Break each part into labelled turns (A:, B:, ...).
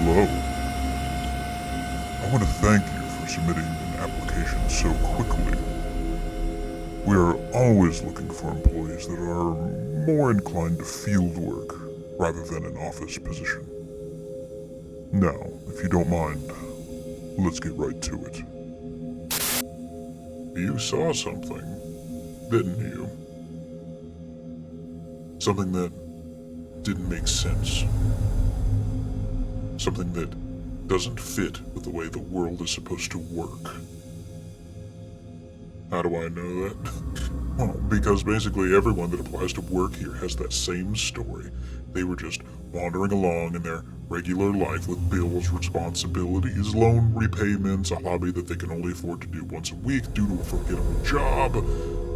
A: Hello. I want to thank you for submitting an application so quickly. We are always looking for employees that are more inclined to field work rather than an office position. Now, if you don't mind, let's get right to it. You saw something, didn't you? Something that didn't make sense. Something that doesn't fit with the way the world is supposed to work. How do I know that? Well, because basically everyone that applies to work here has that same story. They were just wandering along in their regular life with bills, responsibilities, loan repayments, a hobby that they can only afford to do once a week due to a forgettable job,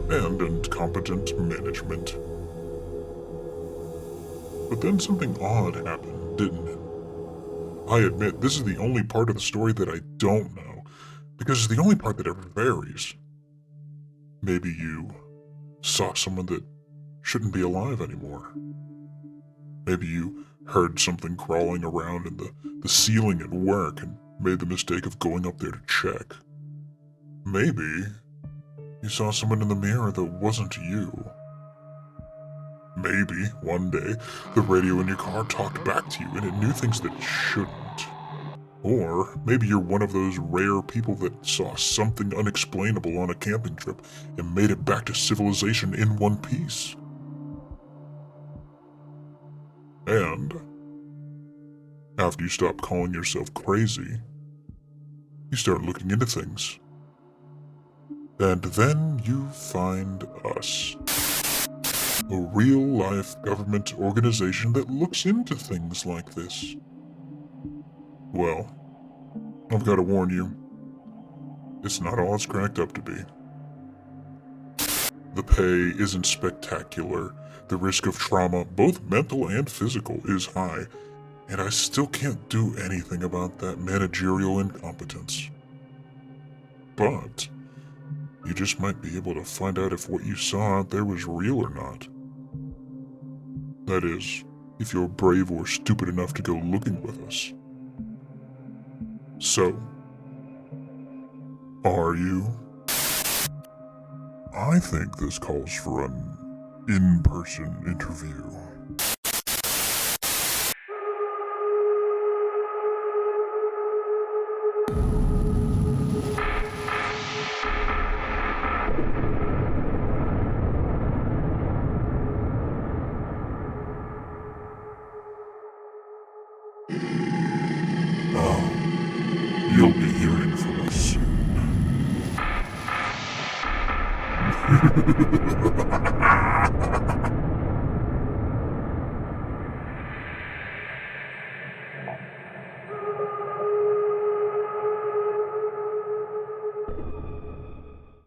A: and incompetent management. But then something odd happened, didn't it? I admit, this is the only part of the story that I don't know, because it's the only part that ever varies. Maybe you saw someone that shouldn't be alive anymore. Maybe you heard something crawling around in the ceiling at work and made the mistake of going up there to check. Maybe you saw someone in the mirror that wasn't you. Maybe, one day, the radio in your car talked back to you and it knew things that it shouldn't. Or maybe you're one of those rare people that saw something unexplainable on a camping trip and made it back to civilization in one piece. And after you stop calling yourself crazy, you start looking into things. And then you find us. A real-life government organization that looks into things like this. Well, I've got to warn you, it's not all it's cracked up to be. The pay isn't spectacular, the risk of trauma, both mental and physical, is high, and I still can't do anything about that managerial incompetence. But you just might be able to find out if what you saw out there was real or not. That is, if you're brave or stupid enough to go looking with us. So, are you? I think this calls for an in-person interview. You'll be hearing from us soon.